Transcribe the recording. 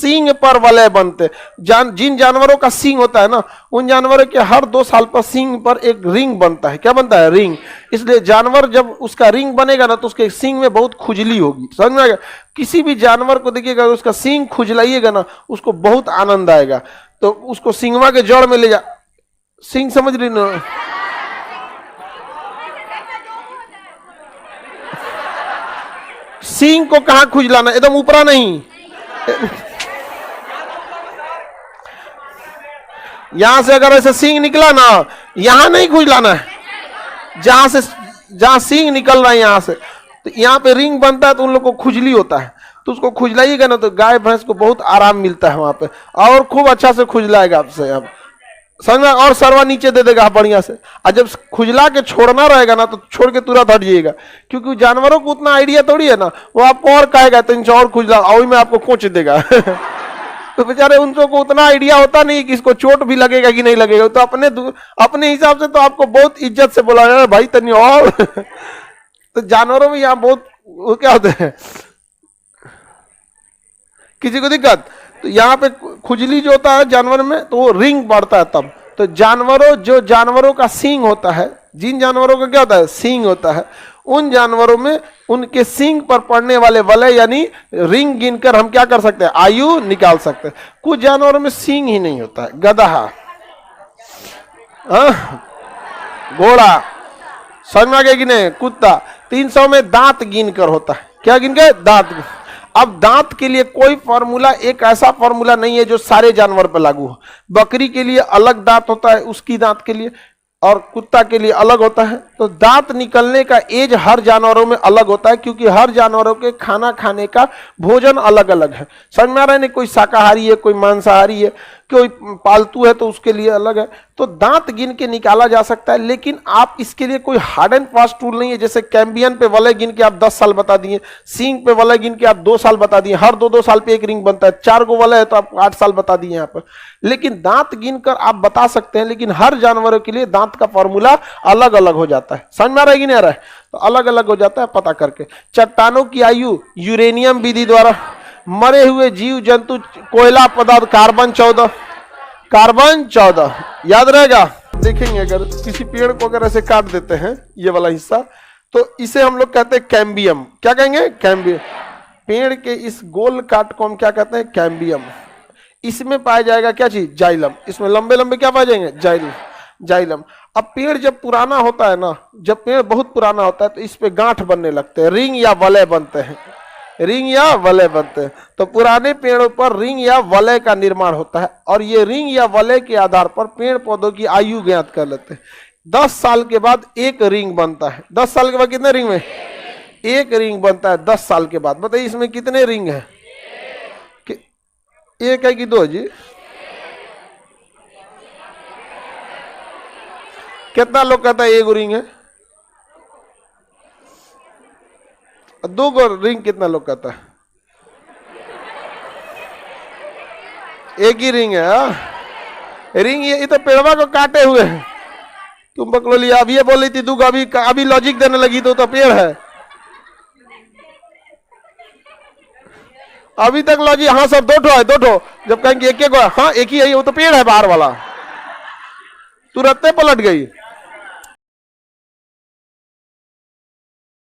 सींग पर वलय बनते। जिन जानवरों का सींग होता है ना, उन जानवरों के हर 2 साल पर सींग पर एक रिंग बनता है। क्या बनता है? रिंग। इसलिए जानवर जब उसका रिंग बनेगा ना, तो उसके सींग में बहुत खुजली होगी। समझ में आएगा? किसी भी जानवर को देखिएगा, उसका सींग खुजलाइएगा ना, उसको बहुत आनंद आएगा। तो उसको सींगवा के जड़ में ले जा, सींग समझ रही ना, सींग को कहां खुजलाना, एकदम ऊपरा नहीं, यहां से अगर ऐसे सींग निकला ना, यहां नहीं खुजलाना है, जहां सींग निकल रहा है यहां से, तो यहां पे रिंग बनता है, तो उन लोग को खुजली होता है। तो उसको खुजलाइएगा ना, तो गाय भैंस को बहुत आराम मिलता है वहां पे, और खूब अच्छा से खुजलाएगा आपसे। अब समझ में? और सरवा नीचे दे देगा बढ़िया से। और जब खुजला के छोड़ना रहेगा ना, तो छोड़ के तुरंत हट जाइएगा, क्योंकि जानवरों को उतना आइडिया थोड़ी है ना, वो आपको और कहेगा तो इनसे और खुजला, और में आपको कोच देगा। तो बेचारे उनको को उतना आइडिया होता नहीं कि इसको चोट भी लगेगा कि नहीं लगेगा। तो अपने हिसाब से तो आपको बहुत इज्जत से बोला भाई तनी और। तो जानवरों में यहाँ बहुत वो क्या होते हैं, किसी को दिक्कत, तो यहाँ पे खुजली जो होता है जानवर में, तो वो रिंग बढ़ता है तब। तो जानवरों का सींग होता है, जिन जानवरों का क्या होता है? सींग होता है। उन जानवरों में उनके सींग पर पड़ने वाले वलय यानी रिंग गिनकर हम क्या कर सकते हैं? आयु निकाल सकते हैं। कुछ जानवरों में सींग ही नहीं होता है, गधा, घोड़ा, समझ में आ गया कि नहीं? कुत्ता। 300 में दांत गिनकर होता है। क्या गिनकर? दांत। अब दांत के लिए कोई फॉर्मूला, एक ऐसा फॉर्मूला नहीं है जो सारे जानवर पर लागू हो। बकरी के लिए अलग दांत होता है, उसकी दांत के लिए, और कुत्ता के लिए अलग होता है। तो दांत निकलने का एज हर जानवरों में अलग होता है, क्योंकि हर जानवरों के खाना खाने का भोजन अलग अलग है। समझ में आ रहा है? नहीं, कोई शाकाहारी है, कोई मांसाहारी है, कोई पालतू है, तो उसके लिए अलग है। तो दांत गिन के निकाला जा सकता है, लेकिन आप इसके लिए कोई हार्ड एंड फास्ट टूल नहीं है। जैसे कैम्बियन पे वलय गिन के आप 10 साल बता दिए, सींग पे वलय गिन के आप 2 साल बता दिए, हर 2-2 साल पे एक रिंग बनता है, 4 गो वलय है तो आप 8 साल बता दिए यहाँ पर। लेकिन दांत गिनकर आप बता सकते हैं, लेकिन हर जानवरों के लिए दांत का फॉर्मूला अलग अलग हो जाता है। समझ में आ रहा है कि नहीं आ रहा है? तो अलग अलग हो जाता है, पता करके। चट्टानों की आयु यूरेनियम विधि द्वारा, मरे हुए जीव जंतु, कोयला पदार्थ, कार्बन 14 याद रहेगा। देखेंगे अगर किसी पेड़ को अगर ऐसे काट देते हैं ये वाला हिस्सा, तो इसे हम लोग कहते हैं कैम्बियम। क्या कहेंगे? कैम्बियम। पेड़ के इस गोल काट को हम क्या कहते हैं? कैम्बियम। इसमें पाया जाएगा क्या चीज? जाइलम। इसमें लंबे लंबे क्या पाए जाएंगे? जाइलम। अब पेड़ जब पुराना होता है ना, जब पेड़ बहुत पुराना होता है, तो इस पे गांठ बनने लगते हैं, रिंग या वलय बनते हैं, रिंग या वलय बनते हैं। तो पुराने पेड़ों पर रिंग या वलय का निर्माण होता है, और ये रिंग या वलय के आधार पर पेड़ पौधों की आयु ज्ञात कर लेते हैं। 10 साल के बाद एक रिंग बनता है। 10 साल के बाद कितने रिंग में? एक रिंग बनता है 10 साल के बाद। बताइए इसमें कितने रिंग है? एक है कि 2 जी? कितना लोग कहता है 1 रिंग है? 2 गो रिंग कितना लोग कहता है? 1 ही रिंग है। रिंग ये तो पेड़वा को काटे हुए हैं। तुम बकलोली अब ये बोल रही थी, दूग अभी लॉजिक देने लगी तो पेड़ है। अभी तक लॉजिक, हाँ सब 2 ठो है, 2 ठो। जब कहेंगे एक हाँ एक ही है, वो तो पेड़ है बाहर वाला, तुरंत पलट गई।